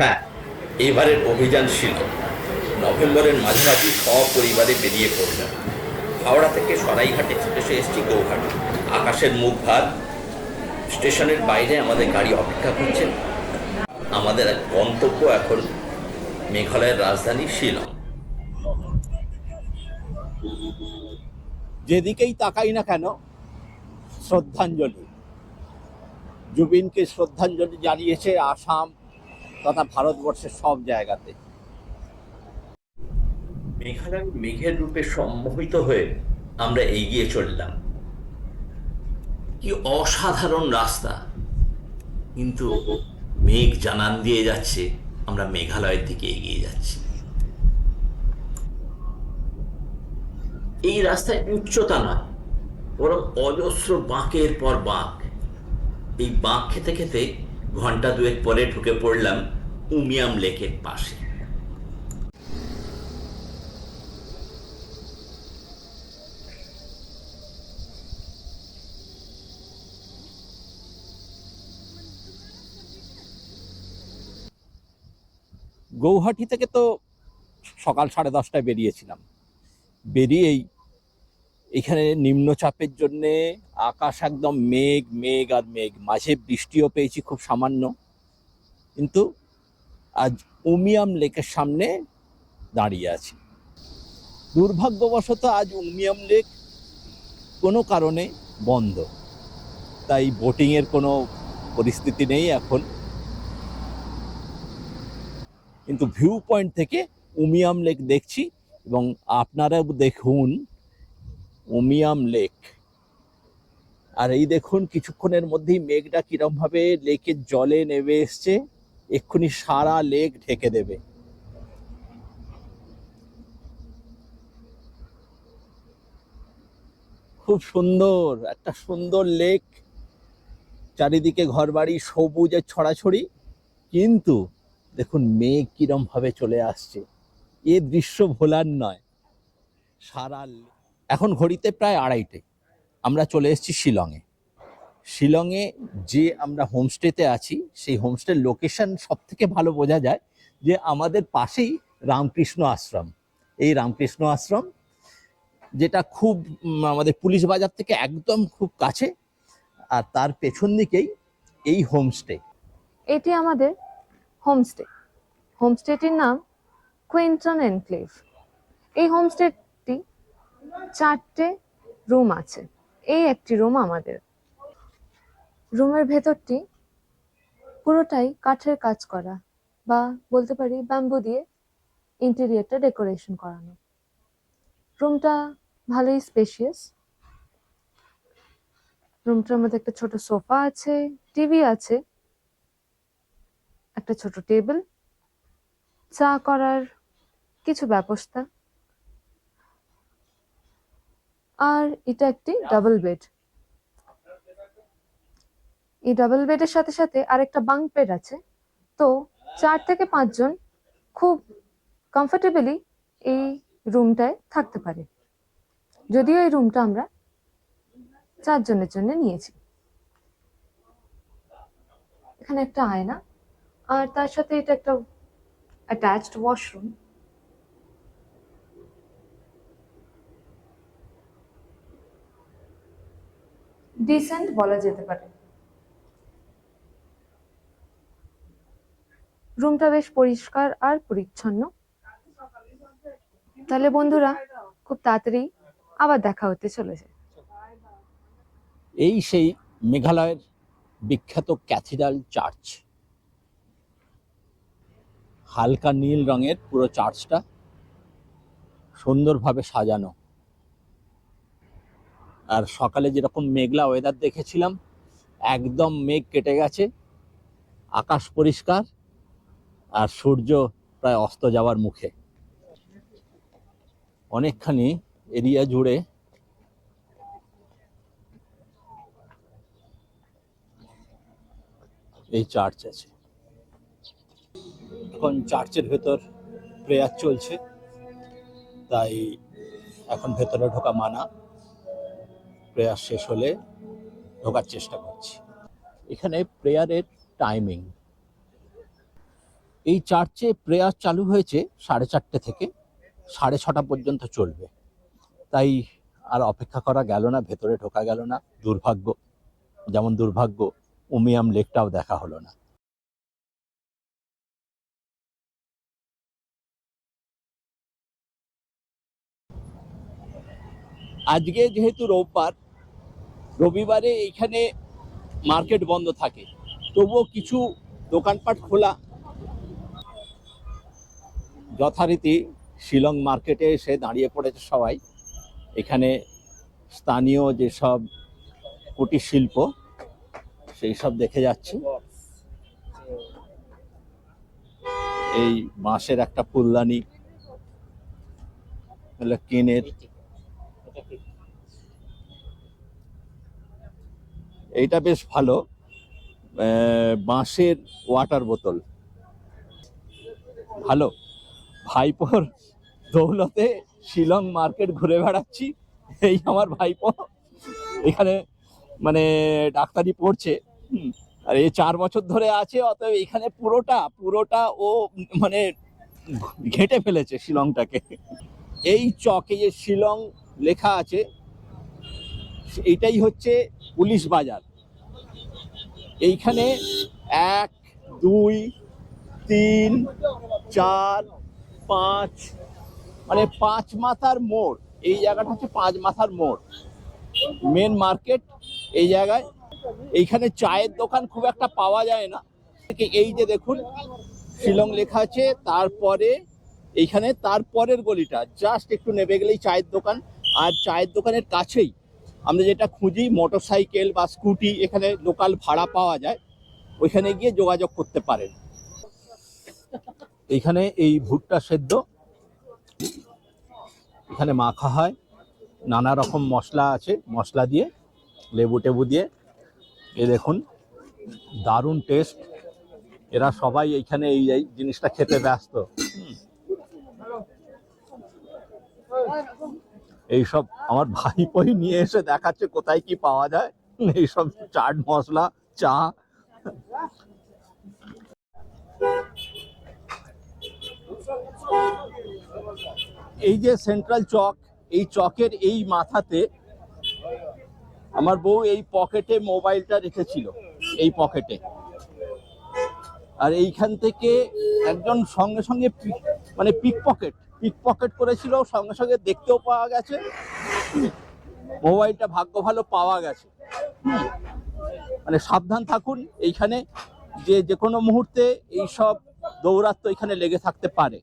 হ্যাঁ, এবারের অভিযান ছিল নভেম্বরের মাঝামাঝি সপরিবারে বেরিয়ে পড়লাম। হাওড়া থেকে সরাইঘাট এক্সপ্রেসে এসেছি গৌহাটি। আকাশের মুখ ভার। স্টেশনের বাইরে আমাদের গাড়ি অপেক্ষা করছে। আমাদের এক গন্তব্য এখন মেঘালয়ের রাজধানী শিলং। যেদিকেই তাকাই না কেন শ্রদ্ধাঞ্জলি। জুবিনকে শ্রদ্ধাঞ্জলি জানিয়েছে আসাম তথা ভারতবর্ষের সব জায়গাতে। মেঘালয়ের মেঘের রূপে সম্মোহিত হয়ে আমরা এগিয়ে চললাম। কি অসাধারণ রাস্তা! কিন্তু মেঘ জানান দিয়ে যাচ্ছে আমরা মেঘালয়ের দিকে এগিয়ে যাচ্ছি। এই রাস্তায় উচ্চতা নয়, বরং অজস্র বাঁকের পর বাঁক। এই বাঁক খেতে খেতে ঘন্টা দুয়েক পরে ঢুকে পড়লাম উমিয়াম লেকের পাশে। গৌহাটি থেকে তো সকাল 10:30টায় বেরিয়েছিলাম। বেরিয়েই এখানে নিম্নচাপের জন্যে আকাশ একদম মেঘ মেঘ আর মেঘ, মাঝে বৃষ্টিও পেয়েছি খুব সামান্য। কিন্তু আজ উমিয়াম লেকের সামনে দাঁড়িয়ে আছি। দুর্ভাগ্যবশত আজ উমিয়াম লেক কোনো কারণে বন্ধ, তাই বোটিংয়ের কোনো পরিস্থিতি নেই এখন। কিন্তু ভিউ পয়েন্ট থেকে উমিয়াম লেক দেখছি, এবং আপনারাও দেখুন উমিয়াম লেক। আর এই দেখুন কিছুক্ষণের মধ্যেই মেঘটা কিরমভাবে লেকের জলে নেমে এসছে, এক্ষুনি সারা লেক ঢেকে দেবে। খুব সুন্দর একটা সুন্দর লেক, চারিদিকে ঘরবাড়ি সবুজের ছড়াছড়ি, কিন্তু দেখুন মেঘ কিরম ভাবে চলে আসছে। এ দৃশ্য ভোলার নয়। এখন ঘড়িতে প্রায় 2:30। আমরা চলে এসেছি শিলংয়ে। শিলংয়ে যে আমরা হোমস্টেতে আছি, সেই হোমস্টের লোকেশন সব থেকে ভালো বোঝা যায় যে আমাদের পাশেই রামকৃষ্ণ আশ্রম। এই রামকৃষ্ণ আশ্রম, যেটা খুব আমাদের পুলিশ বাজার থেকে একদম খুব কাছে, আর তার পেছন দিকেই এই হোমস্টে। এটি আমাদের হোমস্টে। হোমস্টেটির নাম কুইন্টন এনক্লেভ। এই হোমস্টেটি 4টে রুম আছে। এই একটি রুম আমাদের। রুমের ভেতরটি পুরোটাই কাঠের কাজ করা, বা বলতে পারি ব্যাম্বু দিয়ে ইন্টেরিয়রটা ডেকোরেশন করানো। রুমটা ভালোই স্পেশিয়াস। রুমটার মধ্যে একটা ছোট সোফা আছে, টিভি আছে, একটা ছোট টেবিল, চা করার কিছু ব্যবস্থা, আর এটা একটি ডাবল বেড। এই ডাবল বেডের সাথে সাথে আরেকটা বাঙ্ক বেড আছে। তো 4 থেকে 5 জন খুব কমফোর্টেবলি এই রুমটায় থাকতে পারে। যদিও এই রুমটা আমরা 4 জনের জন্য নিয়েছি। এখানে একটা আয়না, আর তার সাথে এটা একটা অ্যাটাচড ওয়াশরুম। ডিসেন্ট বলা যেতে পারে। রুমটা বেশ পরিষ্কার আর পরিচ্ছন্ন। তাহলে বন্ধুরা, খুব তাড়াতাড়ি আবার দেখা হতে চলেছে। এই সেই মেঘালয়ের বিখ্যাত ক্যাথিড্রাল চার্চ। হালকা নীল রঙের পুরো চার্চটা, সুন্দরভাবে সাজানো। আর সকালে যেরকম মেঘলা ওয়েদার দেখেছিলাম, একদম মেঘ কেটে গেছে, আকাশ পরিষ্কার, আর সূর্য প্রায় অস্ত যাওয়ার মুখে। অনেকখানি এরিয়া জুড়ে এই চার্চ আছে। এখন চার্চের ভেতর প্রেয়ার চলছে, তাই এখন ভেতরে ঢোকা মানা। প্রেয়ার শেষ হলে ঢোকার চেষ্টা করছি। এখানে প্রেয়ারের টাইমিং এই চার্চে প্রেয়ার চালু হয়েছে 4:30 থেকে 6:30 পর্যন্ত চলবে, তাই আর অপেক্ষা করা গেল না, ভেতরে ঢোকা গেল না। দুর্ভাগ্য, যেমন দুর্ভাগ্য উমিয়াম লেকটাও দেখা হলো না। আজকে যেহেতু রোববার, রবিবারে এইখানে মার্কেট বন্ধ থাকে, তবুও কিছু দোকানপাট খোলা। যথারীতি শিলং মার্কেটে এসে দাঁড়িয়ে পড়েছে সবাই। এখানে স্থানীয় যেসব কুটির শিল্প সেই সব দেখে যাচ্ছে। এই বাঁশের একটা ফুলদানি, কেনের, এইটা বেশ ভালো, বাঁশের ওয়াটার বোতল ভালো। ভাইপোর দৌলতে শিলং মার্কেট ঘুরে বেড়াচ্ছি। এই আমার ভাইপো এখানে মানে ডাক্তারি পড়ছে, আর এই 4 বছর ধরে আছে, অতএব এখানে পুরোটা ও মানে ঘেঁটে ফেলেছে শিলংটাকে। এই চকে যে শিলং লেখা আছে, এইটাই হচ্ছে পুলিশ বাজার। এইখানে 1, 2, 3, 4, 5 মানে 5 মাথার মোড়। এই জায়গাটা হচ্ছে 5 মাথার মোড়, মেন মার্কেট এই জায়গায়। এইখানে চায়ের দোকান খুব একটা পাওয়া যায় না। এই যে দেখুন শিলং লেখা আছে, তারপরে এইখানে তারপরের গলিটা জাস্ট একটু নেমে গেলেই চায়ের দোকান। আর চায়ের দোকানের কাছেই আমরা যেটা খুঁজি, মোটরসাইকেল বা স্কুটি এখানে লোকাল ভাড়া পাওয়া যায়, ওইখানে গিয়ে যোগাযোগ করতে পারেন। এইখানে এই ভুট্টা সেদ্ধ এখানে মাখা হয়, নানা রকম মশলা আছে, মশলা দিয়ে লেবু টেবু দিয়ে। এ দেখুন দারুণ টেস্ট। এরা সবাই এইখানে এই জিনিসটা খেতে ব্যস্ত। এইসব আমার ভাইপোই নিয়ে এসে দেখাচ্ছে কোথায় কি পাওয়া যায়, এইসব চাট মশলা, চা। এই যে সেন্ট্রাল চক, এই চকের এই মাথাতে আমার বউ এই পকেটে মোবাইলটা রেখেছিল, এই পকেটে। আর এইখান থেকে একজন সঙ্গে সঙ্গে মানে পিক পকেট করেছিল, সঙ্গে সঙ্গে দেখতেও পাওয়া গেছে, মোবাইলটা ভাগ্য ভালো পাওয়া গেছে। মানে সাবধান থাকুন এইখানে, যে কোনো মুহূর্তে এইসব দৌরাত্ম্য এখানে লেগে থাকতে পারে।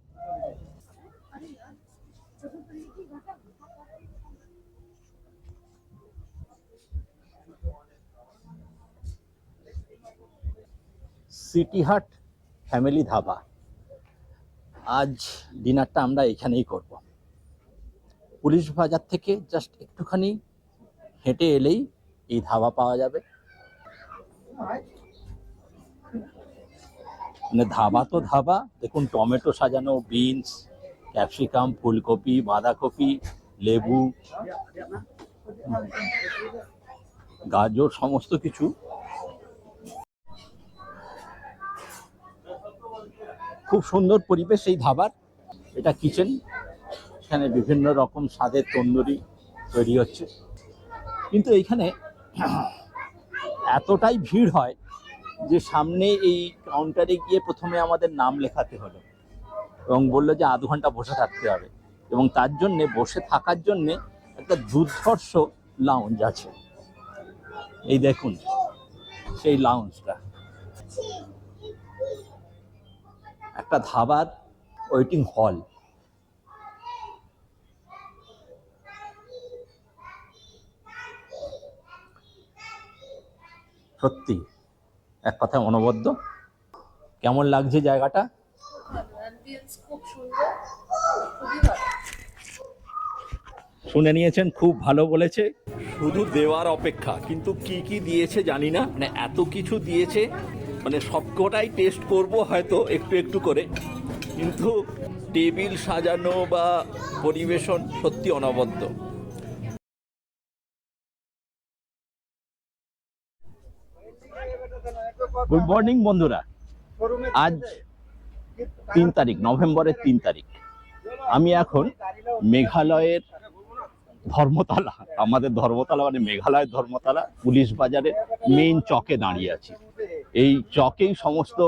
সিটি হাট ফ্যামিলি ধাবা। আজ ডিনারটা আমরা এখানেই করব। পুলিশ বাজার থেকে জাস্ট একটুখানি হেঁটে এলেই এই ধাবা পাওয়া যাবে। মানে ধাবা তো ধাবা, দেখুন টমেটো সাজানো, বিনস, ক্যাপসিকাম, ফুলকপি, বাঁধাকপি, লেবু, গাজর, সমস্ত কিছু। খুব সুন্দর পরিবেশ এই ধাবার। এটা কিচেন, এখানে বিভিন্ন রকম স্বাদের তন্দুরি তৈরি হচ্ছে। কিন্তু এইখানে এতটাই ভিড় হয় যে সামনে এই কাউন্টারে গিয়ে প্রথমে আমাদের নাম লেখাতে হলো, এবং বললো যে আধ ঘন্টা বসে থাকতে হবে, এবং তার জন্যে বসে থাকার জন্যে একটা দুর্ধর্ষ লাউঞ্জ আছে। এই দেখুন সেই লাউঞ্জটা, একটা ধাবার ওয়েটিং হল। সত্যি এক কথায় অনবদ্য। কেমন লাগছে জায়গাটা? শুনে নিয়েছেন, খুব ভালো বলেছে। শুধু দেওয়ার অপেক্ষা, কিন্তু কি কি দিয়েছে জানি না, মানে এত কিছু দিয়েছে, মানে সবকটাই টেস্ট করব হয়তো একটু একটু করে, কিন্তু টেবিল সাজানো বা পরিবেশন সত্যি অনবদ্য। গুড মর্নিং বন্ধুরা। আজ 3 তারিখ, নভেম্বরের 3 তারিখ। আমি এখন মেঘালয়ের ধর্মতলা, আমাদের ধর্মতলা মানে মেঘালয়ের ধর্মতলা পুলিশ বাজারের মেইন চকে দাঁড়িয়ে আছি। এই চকেই সমস্ত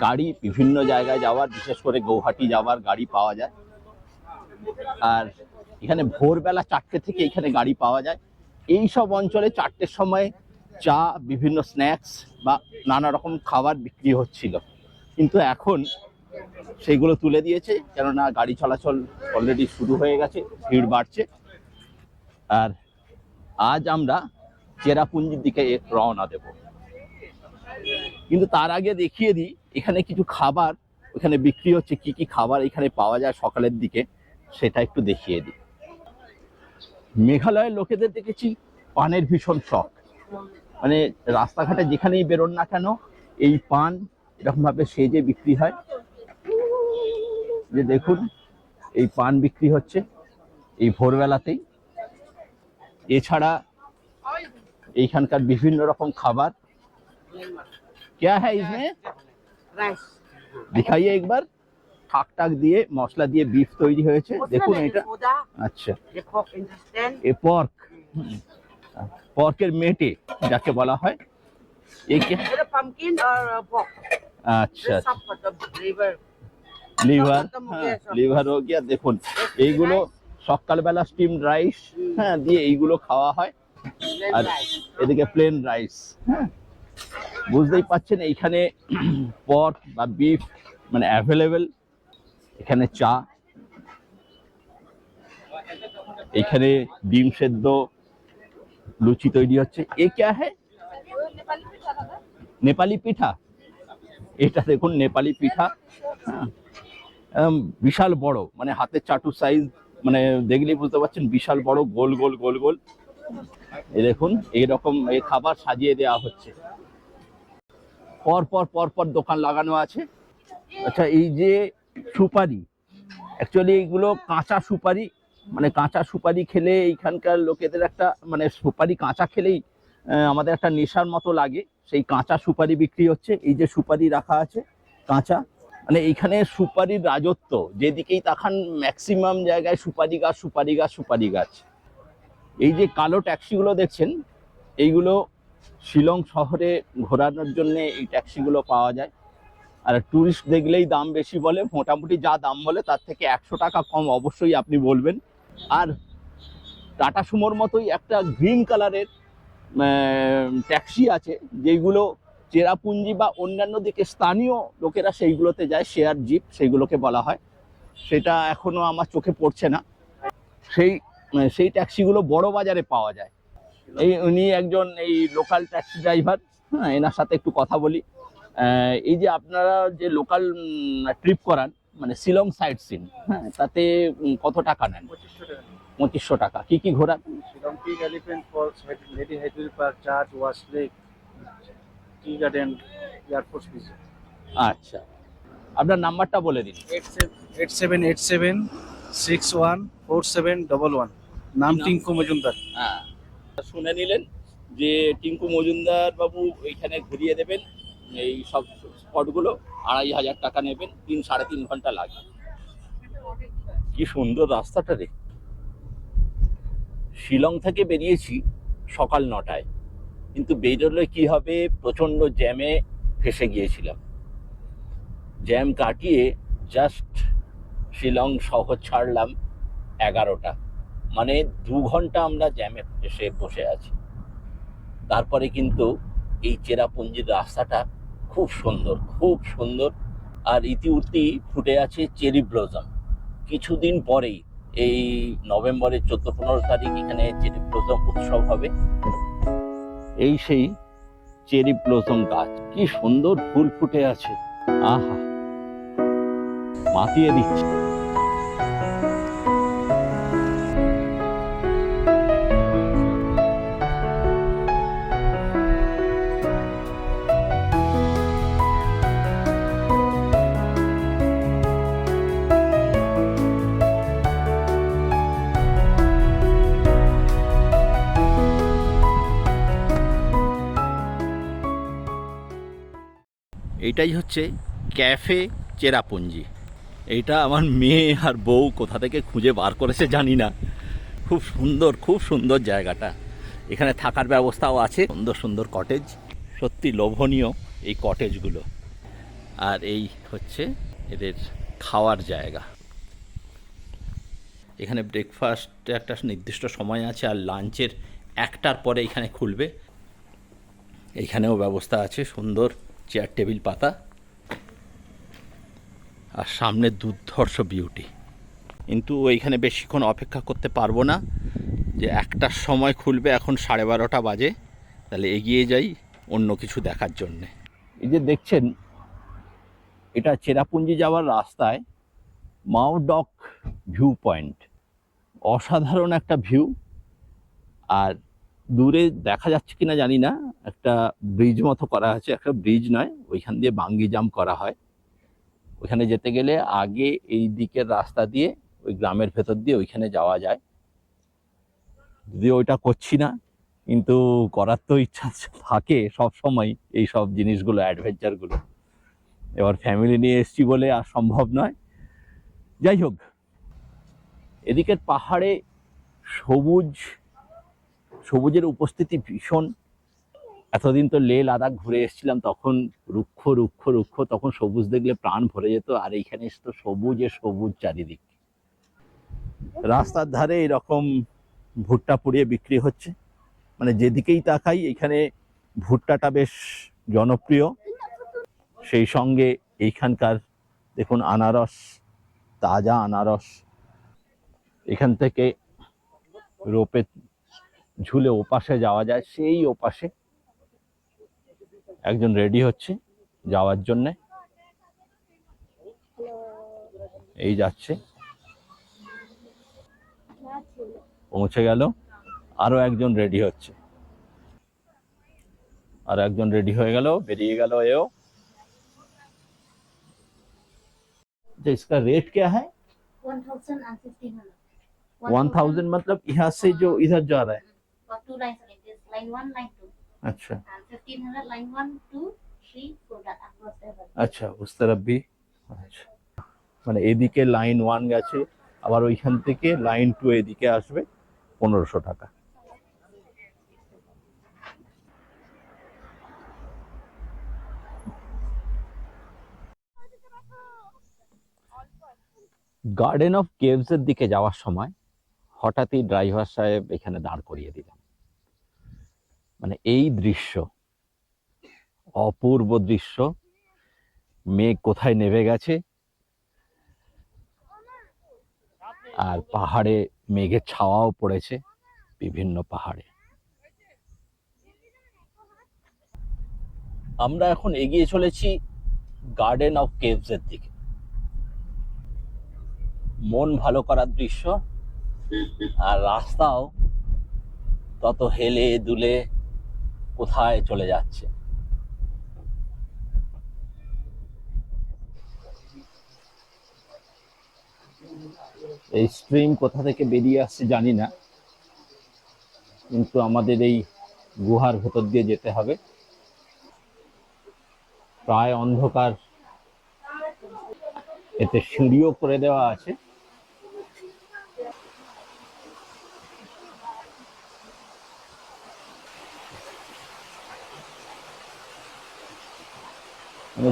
গাড়ি বিভিন্ন জায়গায় যাওয়ার, বিশেষ করে গৌহাটি যাওয়ার গাড়ি পাওয়া যায়। আর এখানে ভোরবেলা 4টে থেকে এখানে গাড়ি পাওয়া যায়। এই সব অঞ্চলে 4টের সময় চা, বিভিন্ন স্ন্যাক্স বা নানা রকম খাবার বিক্রি হচ্ছিল, কিন্তু এখন সেইগুলো তুলে দিয়েছে, কেননা গাড়ি চলাচল অলরেডি শুরু হয়ে গেছে, ভিড় বাড়ছে। আর আজ আমরা চেরাপুঞ্জির দিকে রওনা দেব, কিন্তু তার আগে দেখিয়ে দিই এখানে কিছু খাবার এখানে বিক্রি হচ্ছে। কি কি খাবার এখানে পাওয়া যায় সকালের দিকে সেটা একটু দেখিয়ে দিই। মেঘালয়ের লোকেদের দেখেছি পানের ভীষণ শখ, মানে রাস্তাঘাটে যেখানেই বেরোন না কেন এই পান এরকম ভাবে সেজে বিক্রি হয়। যে দেখুন এই পান বিক্রি হচ্ছে এই ভোরবেলাতেই। এছাড়া এইখানকার বিভিন্ন রকম খাবার। क्या है इसमें? राइस दिखाइए एक बार। ठाक ठाक দিয়ে মশলা দিয়ে বিফ তৈরি হয়েছে, দেখুন এটা। सोडा আচ্ছা, ये कॉक इंटेस्टाइन এ পর্ক, পর্কের মেটে যাকে বলা হয়। এই কি? ये पंपकिन और pork আচ্ছা, सब मतलब लिवर লিভার, खत्म हो गया सब। লিভার हो गया। দেখুন এইগুলো সকালবেলা স্টিমড রাইস হ্যাঁ দিয়ে এইগুলো খাওয়া হয়। प्लेन আর राइस এদিকে প্লেন রাইস। হ্যাঁ, বুঝতেই পাচ্ছেন এইখানে পর্ক বা বিফ মানে অ্যাভেলেবেল। এখানে চা, এখানে ডিম সেদ্ধ, লুচি তৈরি হচ্ছে। এ ক্যা হ্যায়? নেপালি পিঠা। এটা দেখুন নেপালি পিঠা। হ্যাঁ, বিশাল বড়, মানে হাতের চাটু সাইজ, মানে দেখলেই বুঝতে পারছেন বিশাল বড়, গোল গোল গোল গোল। এই দেখুন এইরকম এই খাবার সাজিয়ে দেওয়া হচ্ছে। পর পর পর পর দোকান লাগানো আছে। আচ্ছা, এই যে সুপারি, অ্যাকচুয়ালি এইগুলো কাঁচা সুপারি, মানে কাঁচা সুপারি খেলে এইখানকার লোকেদের একটা, মানে সুপারি কাঁচা খেলেই আমাদের একটা নেশার মতো লাগে। সেই কাঁচা সুপারি বিক্রি হচ্ছে। এই যে সুপারি রাখা আছে কাঁচা, মানে এইখানে সুপারির রাজত্ব, যেদিকেই তাকান ম্যাক্সিমাম জায়গায় সুপারি গাছ সুপারি গাছ সুপারি গাছ। এই যে কালো ট্যাক্সিগুলো দেখছেন, এইগুলো শিলং শহরে ঘোরানোর জন্য এই ট্যাক্সিগুলো পাওয়া যায়। আর ট্যুরিস্ট দেখলেই দাম বেশি বলে, মোটামুটি যা দাম বলে তার থেকে 100 টাকা কম অবশ্যই আপনি বলবেন। আর টাটা সুমোর মতোই একটা গ্রিন কালারের ট্যাক্সি আছে, যেগুলো চেরাপুঞ্জি বা অন্যান্য দিকে স্থানীয় লোকেরা সেইগুলোতে যায়, শেয়ার জিপ সেইগুলোকে বলা হয়। সেটা এখনো আমার চোখে পড়ছে না। সেই ট্যাক্সিগুলো বড় বাজারে পাওয়া যায়। উনি একজন এই লোকাল ট্যাক্সি ড্রাইভার। হ্যাঁ, এনার সাথে একটু কথা বলি। এই যে আপনারা যে লোকাল ট্রিপ করান, মানে শিলং সাইট সিন, হ্যাঁ, তাতে কত টাকা নেন? 2500 টাকা। কি কি ঘোরান? Shillong Peak, Elephant Falls, Lady Hatchery Park, Church, Wash Lake, Tea Garden, Air Force Base. আচ্ছা, আপনার নাম্বারটা বলে দিন। 87614711 নাম নাম? টিঙ্কু মজুমদার। হ্যাঁ, শুনে নিলেন যে টিঙ্কু মজুমদার বাবু এখানে ঘুরিয়ে দেবেন এই সব স্পটগুলো। 2500 টাকা নেবেন, 3-3.5 ঘন্টা লাগে। কি সুন্দর রাস্তাটা রে। শিলং থেকে বেরিয়েছি সকাল 9টায়, কিন্তু বেরোলে কি হবে, প্রচণ্ড জ্যামে ফেসে গিয়েছিলাম। জ্যাম কাটিয়ে জাস্ট শিলং শহর ছাড়লাম 11টা, মানে 2 ঘন্টা আমরা জ্যামে এসে বসে আছি। তারপরে কিন্তু এই চেরাপুঞ্জির রাস্তাটা খুব সুন্দর, খুব সুন্দর। আর ইতিউতি ফুটে আছে চেরি ব্লসম। কিছুদিন পরেই এই নভেম্বরের 14-15 তারিখ এখানে চেরি ব্লসম উৎসব হবে। এই সেই চেরি ব্লসম গাছ, কি সুন্দর ফুল ফুটে আছে, আহা, মাতিয়ে দিচ্ছে। এটাই হচ্ছে ক্যাফে চেরাপুঞ্জি। এইটা আমার মেয়ে আর বউ কোথা থেকে খুঁজে বার করেছে জানি না। খুব সুন্দর জায়গাটা। এখানে থাকার ব্যবস্থাও আছে, সুন্দর সুন্দর কটেজ, সত্যি লোভনীয় এই কটেজগুলো। আর এই হচ্ছে এদের খাওয়ার জায়গা। এখানে ব্রেকফাস্টে একটা নির্দিষ্ট সময় আছে, আর লাঞ্চের 1টার পরে এখানে খুলবে। এইখানেও ব্যবস্থা আছে, সুন্দর চেয়ার টেবিল পাতা, আর সামনে দুর্ধর্ষ বিউটি। কিন্তু এইখানে বেশিক্ষণ অপেক্ষা করতে পারবো না, যে 1টার সময় খুলবে, এখন 12:30 বাজে। তাহলে এগিয়ে যাই অন্য কিছু দেখার জন্যে। এই যে দেখছেন, এটা চেরাপুঞ্জি যাওয়ার রাস্তায় মাও ডক ভিউ পয়েন্ট। অসাধারণ একটা ভিউ। আর দূরে দেখা যাচ্ছে কিনা জানি না, একটা ব্রিজ মতো করা আছে, একটা ব্রিজ নয়, ওইখান দিয়ে বাঙ্গি জাম্প করা হয়। ওইখানে যেতে গেলে আগে এই দিকের রাস্তা দিয়ে ওই গ্রামের ভেতর দিয়ে ওইখানে যাওয়া যায়। যদিও ওইটা করছি না, কিন্তু করার তো ইচ্ছা থাকে সব সময় এই সব জিনিসগুলো, অ্যাডভেঞ্চারগুলো। এবার ফ্যামিলি নিয়ে এসছি বলে আর সম্ভব নয়। যাই হোক, এদিকের পাহাড়ে সবুজের উপস্থিতি ভীষণ। এতদিন তো লে লাদাখ ঘুরে এসেছিলাম, তখন রুক্ষ রুক্ষ রুক্ষ, তখন সবুজ দেখলে প্রাণ ভরে যেত। আর এইখানে তো সবুজে সবুজ চারিদিক। রাস্তার ধারে এরকম ভুট্টা পুড়িয়ে বিক্রি হচ্ছে, মানে যেদিকেই তাকাই এখানে ভুট্টাটা বেশ জনপ্রিয়। সেই সঙ্গে এইখানকার দেখুন আনারস, তাজা আনারস। এখান থেকে রোপে ঝুলে ওপাশে যাওয়া যায়, সেই ওপাশে একজন রেডি হচ্ছে যাওয়ার জন্যে। এই যাচ্ছে, পৌঁছে গেল। আরো একজন রেডি হচ্ছে, আর একজন রেডি হয়ে গেল, বেরিয়ে গেল এও। तो इसका रेट क्या है? 1000 and 1500. 1000 मतलब यहाँ से जो इधर जा रहा है? For 2 lines only. This line 1, line 2. अच्छा And 1500 line 1, 2, 3, 4 that across the river. अच्छा, उस तरफ भी। আচ্ছা, মানে এদিকে লাইন 1 গেছে, আবার ওইখান থেকে লাইন 2 এদিকে আসবে, 1500 টাকা। গার্ডেন অফ কেভস এর দিকে যাওয়ার সময় হঠাৎই ড্রাইভার সাহেব এখানে দাঁড় করিয়ে দিলেন। মানে এই দৃশ্য, অপূর্ব দৃশ্য। মেঘ কোথায় নেমে গেছে, আর পাহাড়ে মেঘের ছাওয়াও পড়েছে বিভিন্ন পাহাড়ে। আমরা এখন এগিয়ে চলেছি গার্ডেন অফ কেভস এর দিকে। মন ভালো করার দৃশ্য, আর রাস্তাও তত হেলে দুলে কোথায় চলে যাচ্ছে। এই স্ট্রিম কোথা থেকে বেরিয়ে আসছে জানি না, কিন্তু আমাদের এই গুহার ভেতর দিয়ে যেতে হবে। প্রায় অন্ধকার, এতে সিঁড়িও করে দেওয়া আছে।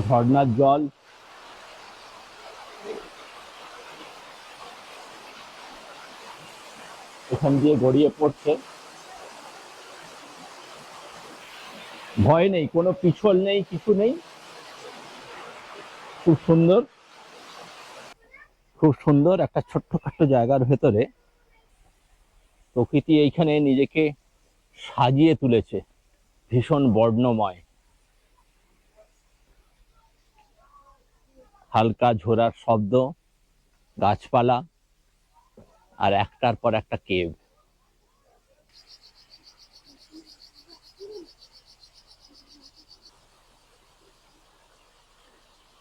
ঝর্ণার জল এখান দিয়ে গড়িয়ে পড়ছে। ভয় নেই, কোনো পিছল নেই, কিছু নেই। খুব সুন্দর, খুব সুন্দর একটা ছোট্টখাট্ট জায়গার ভেতরে প্রকৃতি এইখানে নিজেকে সাজিয়ে তুলেছে, ভীষণ বর্ণময়। হালকা ঝোরার শব্দ, গাছপালা, আর একটার পর একটা কেভ।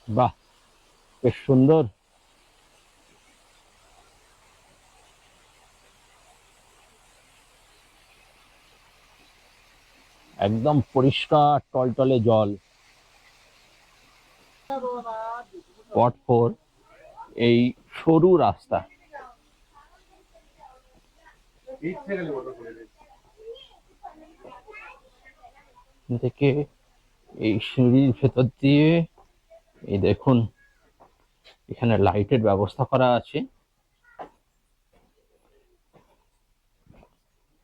বাহ, বেশ সুন্দর। একদম পরিষ্কার টলটলে জল। স্পট 4 এই সরু রাস্তা থেকে এই সিঁড়ির ভেতর দিয়ে এই দেখুন এখানে লাইটের ব্যবস্থা করা আছে।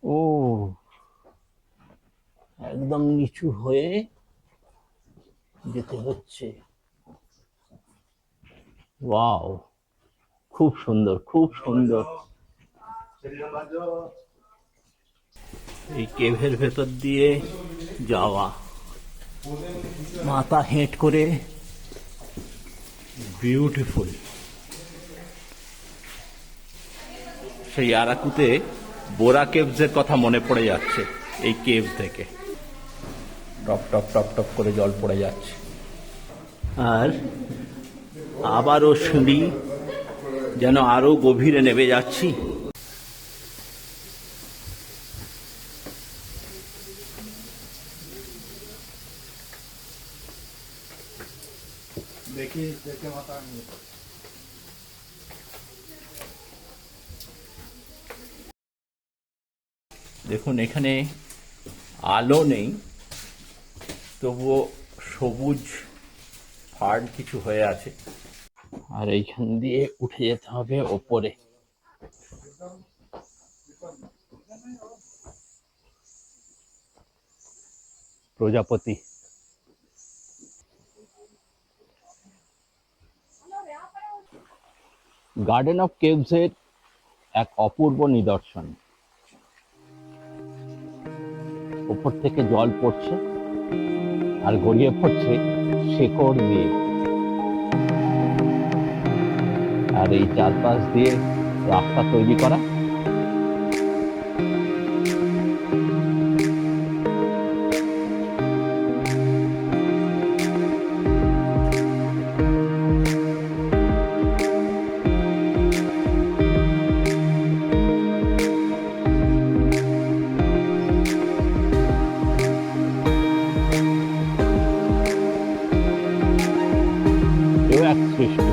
ও একদম নিচু হয়ে যেতে হচ্ছে। ওয়াও, খুব সুন্দর, খুব সুন্দর। এই কেভের ভেতর দিয়ে যাওয়া, মাথা হেঁট করে, বিউটিফুল। সেই আরাকুতে বোরা কেভসের কথা মনে পড়ে যাচ্ছে। এই কেভ থেকে টপ টপ টপ টপ করে জল পড়ে যাচ্ছে, আর আবারও সিঁড়ি, যেন আরো গভীরে নেমে যাচ্ছি। দেখুন এখানে আলো নেই, তবুও সবুজ ফার্ড কিছু হয়ে আছে। আর এইখান দিয়ে উঠে যেতে হবে ওপরে। প্রজাপতি, গার্ডেন অফ কেভসের এক অপূর্ব নিদর্শন। উপর থেকে জল পড়ছে আর গড়িয়ে পড়ছে শেকড় দিয়ে, আর এই চারপাশ দিয়ে রাস্তা তৈরি করা। এও এক সৃষ্টি।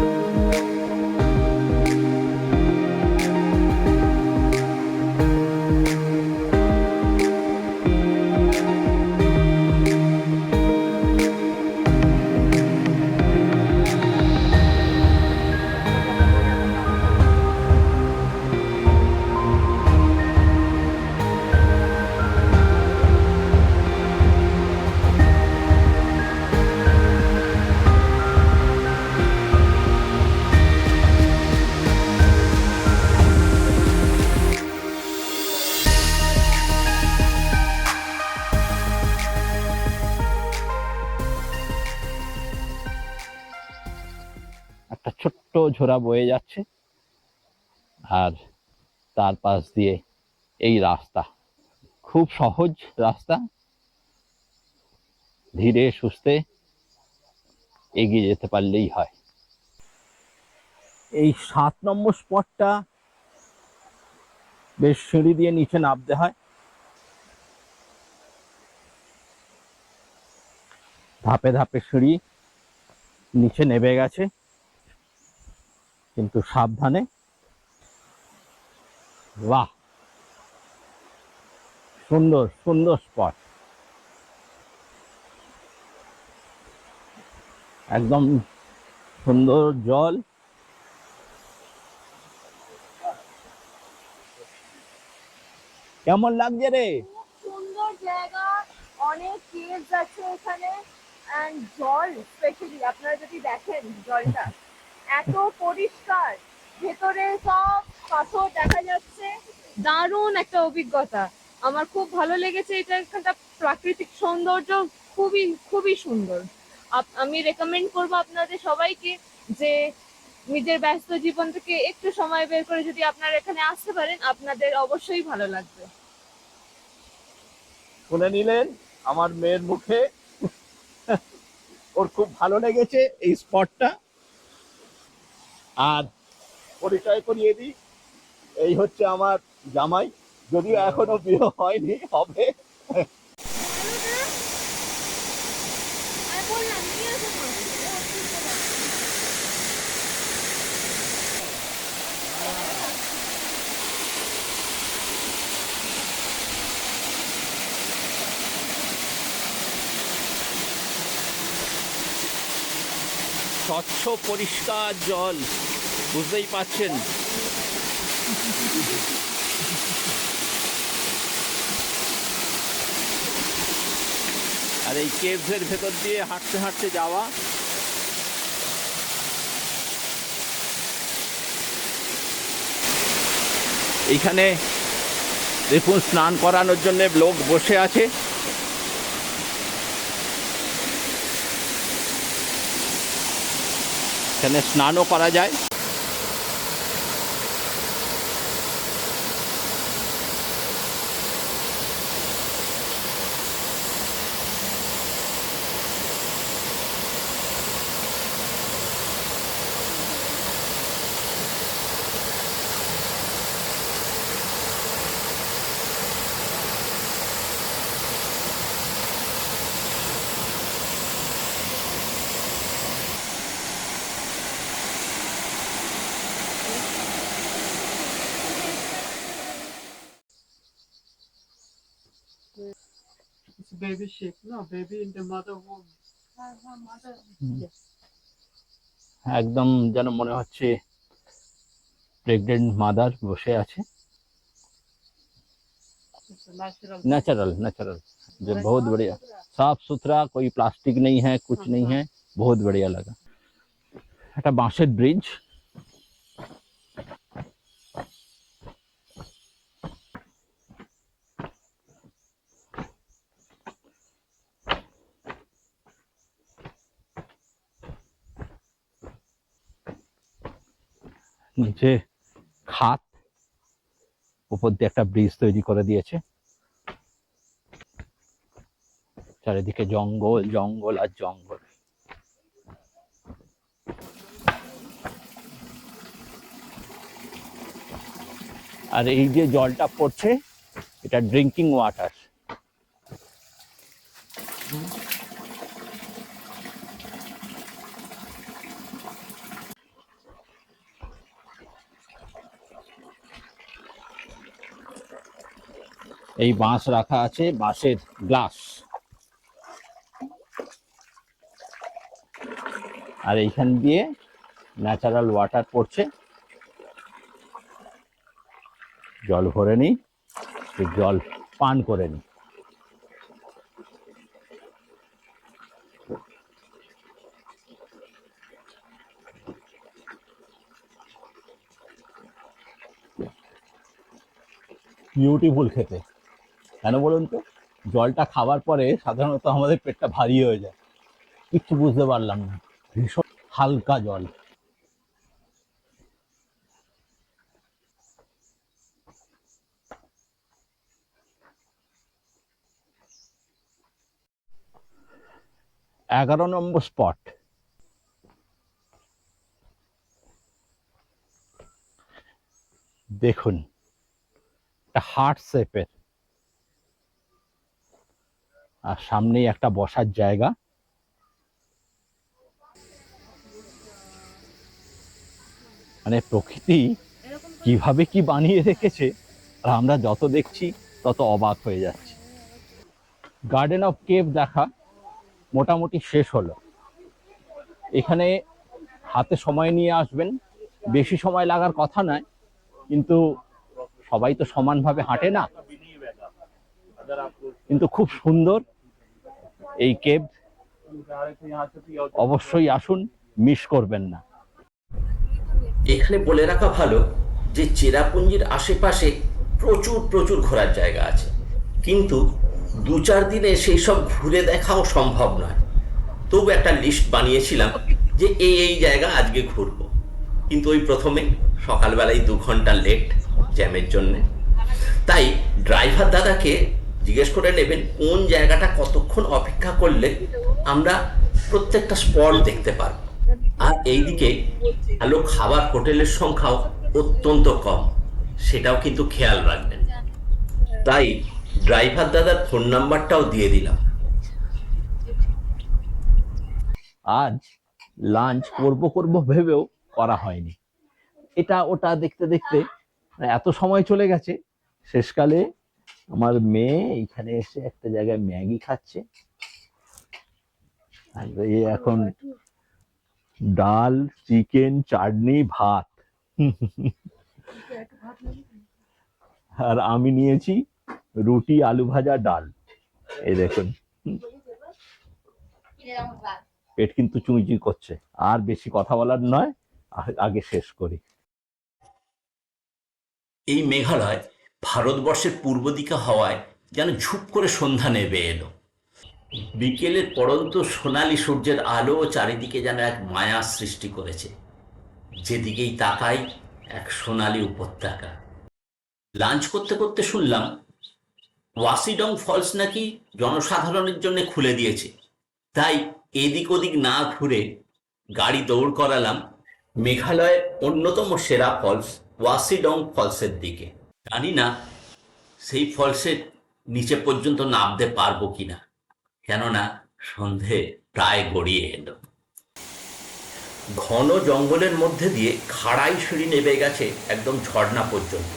একটা ছোট্ট ঝোড়া বয়ে যাচ্ছে, আর তার পাশ দিয়ে এই রাস্তা, খুব সহজ রাস্তা। ধীরে সুস্থে এগিয়ে যেতে পারলেই হয়। এই 7 নম্বর স্পটটা বেশ সিঁড়ি দিয়ে নিচে নামতে হয়। ধাপে ধাপে সিঁড়ি নিচে নেমে গেছে, কিন্তু সাবধানে। বাহ, সুন্দর সুন্দর স্পট, একদম সুন্দর জল। কেমন লাগছে রে? সুন্দর জায়গা, অনেক কেভস আছে এখানে, এন্ড জল স্পেশালি আপনারা যদি দেখেন জলটা এত পরিষ্কার, ভেতরে সব পাথর দেখা যাচ্ছে। দারুণ একটা অভিজ্ঞতা, আমার খুব ভালো লেগেছে। এটা একটা প্রাকৃতিক সৌন্দর্য, খুবই খুবই সুন্দর। আমি রেকমেন্ড করবো আপনাদের সবাইকে যে নিজের ব্যস্ত জীবন থেকে একটু সময় বের করে যদি আপনারা এখানে আসতে পারেন, আপনাদের অবশ্যই ভালো লাগবে। শুনে নিলেন আমার মেয়ের মুখে, ওর খুব ভালো লেগেছে এই স্পটটা। আর পরিচয় করিয়ে দিই, এই হচ্ছে আমার জামাই, যদিও এখনো বিয়ে হয়নি, হবে। স্বচ্ছ পরিষ্কার জল, বুঝতেই পাচ্ছেন। আর এই কেভসের ভেতর দিয়ে হাঁটতে হাঁটতে যাওয়া, এইখানে দেখুন স্নান করানোর জন্য লোক বসে আছে। এখানে স্নানও করা যায়। It's baby sheep, no? Baby in the mother womb. একদম যেন মনে হচ্ছে প্রেগনেন্ট মাদার বসে আছে। It's a natural. Natural natural, जो बहुत बढ़िया, साफ सुथरा, कोई प्लास्टिक नहीं है, कुछ नहीं है, बहुत बढ़िया लगा। একটা বাঁশের ব্রিজ, নিচে খাত, উপর দিয়ে একটা ব্রিজ তৈরি করে দিয়েছে। চারিদিকে জঙ্গল জঙ্গল আর জঙ্গল। আর এই যে জলটা পড়ছে, এটা ড্রিঙ্কিং ওয়াটার। এই বাঁশ রাখা আছে, বাঁশের গ্লাস, আর এইখান দিয়ে ন্যাচারাল ওয়াটার পড়ছে। জল ভরে নিই, জল পান করে নিই। বিউটিফুল খেতে, কেন বলুন তো? জলটা খাবার পরে সাধারণত আমাদের পেটটা ভারী হয়ে যায়, কিচ্ছু বুঝতে পারলাম না, ভীষণ হালকা জল। এগারো নম্বর স্পট, দেখুন একটা হার্ট শেপের, আর সামনেই একটা বসার জায়গা। মানে প্রকৃতি কিভাবে কি বানিয়ে রেখেছে, আর আমরা যত দেখছি তত অবাক হয়ে যাচ্ছি। গার্ডেন অফ কেভ দেখা মোটামুটি শেষ হলো। এখানে হাতে সময় নিয়ে আসবেন, বেশি সময় লাগার কথা নয়, কিন্তু সবাই তো সমানভাবে হাঁটে না। কিন্তু খুব সুন্দর এই কেভ, অবশ্যই আসুন, মিস করবেন না। এখানে বলে রাখা ভালো যে চেরাপুঞ্জির আশেপাশে প্রচুর প্রচুর ঘোরার জায়গা আছে, কিন্তু 2-4 দিনে সেই সব ঘুরে দেখাও সম্ভব নয়। তবু একটা লিস্ট বানিয়েছিলাম যে এই জায়গা আজকে ঘুরবো, কিন্তু ওই প্রথমে সকালবেলায় 2 ঘন্টা লেট জ্যামের জন্যে। তাই ড্রাইভার দাদাকে জিজ্ঞেস করে নেবেন কোন জায়গাটা কতক্ষণ অপেক্ষা করলে আমরা প্রত্যেকটা স্পট দেখতে পারবো। আর এইদিকে ভালো খাবার হোটেলের সংখ্যাও অত্যন্ত কম, সেটাও কিন্তু খেয়াল রাখবেন। তাই ড্রাইভার দাদার ফোন নাম্বারটাও দিয়ে দিলাম। আজ লাঞ্চ করব ভেবেও করা হয়নি, এটা ওটা দেখতে দেখতে এত সময় চলে গেছে। শেষকালে আমার মেয়ে এইখানে এসে একটা জায়গায় ম্যাগি খাচ্ছে, আর এখন ডাল, চিকেন, চাটনি, ভাত। আর আমি নিয়েছি রুটি, আলু ভাজা, ডাল। এই দেখুন, পেট কিন্তু চুইচুই করছে। আর বেশি কথা বলার নয়, আগে শেষ করি। এই মেঘালয় ভারতবর্ষের পূর্ব দিকে হওয়ায় যেন ঝুপ করে সন্ধ্যা নেমে এলো। বিকেলের পড়ন্ত সোনালি সূর্যের আলো চারিদিকে যেন এক মায়া সৃষ্টি করেছে। যেদিকেই তাকাই এক সোনালি উপত্যকা। লাঞ্চ করতে করতে শুনলাম ওয়াসিডং ফলস নাকি জনসাধারণের জন্য খুলে দিয়েছে। তাই এদিক ওদিক না ঘুরে গাড়ি দৌড় করালাম মেঘালয়ের অন্যতম সেরা ফলস ওয়াসিডং ফলসের দিকে। জানি না সেই ফলসের নিচে পর্যন্ত নামতে পারবো কিনা, কেননা সন্ধে প্রায় গড়িয়ে এলো। ঘন জঙ্গলের মধ্যে দিয়ে খাড়াই সিঁড়ি নেমে গেছে একদম ঝর্ণা পর্যন্ত।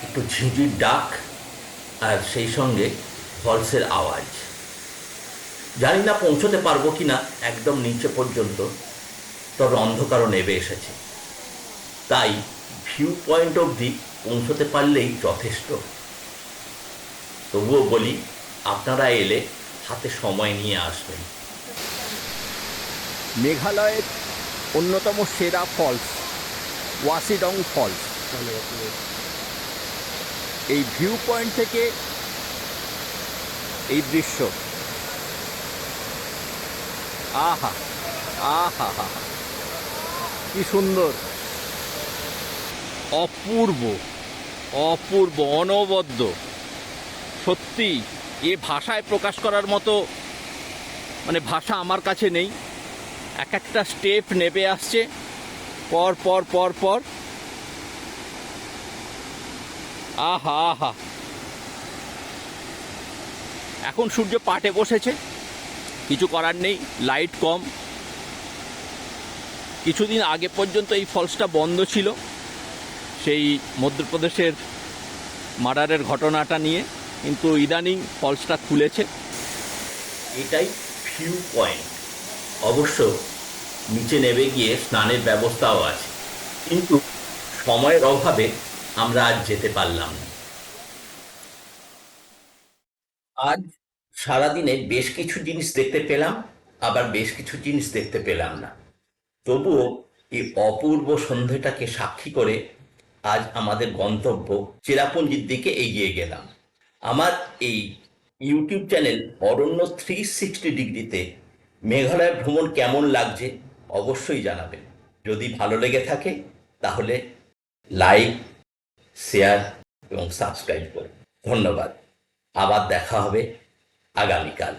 একটু ঝিঁঝির ডাক আর সেই সঙ্গে ফলসের আওয়াজ। জানি না পৌঁছতে পারবো কিনা একদম নিচে পর্যন্ত, তবে অন্ধকারও নেমে এসেছে। তাই ভিউ পয়েন্ট অবধি পৌঁছতে পারলেই যথেষ্ট। তবুও বলি, আপনারা এলে হাতে সময় নিয়ে আসবেন। মেঘালয়ের অন্যতম সেরা ফলস ওয়াসিডং ফলস। এই ভিউ পয়েন্ট থেকে এই দৃশ্য, আহা আহা হা, কি সুন্দর, অপূর্ব অপূর্ব, অনবদ্য। সত্যি এ ভাষায় প্রকাশ করার মতো মানে ভাষা আমার কাছে নেই। এক একটা স্টেপ নেমে আসছে পর পর পর পর, আহা আহা। এখন সূর্য পাটে বসেছে, কিছু করার নেই, লাইট কম। কিছুদিন আগে পর্যন্ত এই ফলসটা বন্ধ ছিল, সেই মধ্যপ্রদেশের মার্ডারের ঘটনাটা নিয়ে, কিন্তু ইদানিং ফলসটা খুলেছে। এটাই ভিউ পয়েন্ট। অবশ্য নিচে নেমে গিয়ে স্নানের ব্যবস্থাও আছে, কিন্তু সময়ের অভাবে আমরা আজ যেতে পারলাম না। আজ সারাদিনে বেশ কিছু জিনিস দেখতে পেলাম, আবার বেশ কিছু জিনিস দেখতে পেলাম না। তবুও এই অপূর্ব সন্ধ্যাটাকে সাক্ষী করে আজ আমাদের গন্তব্য চেরাপুঞ্জির দিকে এগিয়ে গেলাম। আমার এই ইউটিউব চ্যানেল অরণ্য 360 ডিগ্রিতে মেঘালয় ভ্রমণ কেমন লাগছে অবশ্যই জানাবেন। যদি ভালো লেগে থাকে তাহলে লাইক, শেয়ার এবং সাবস্ক্রাইব করুন। ধন্যবাদ। আবার দেখা হবে আগামীকাল।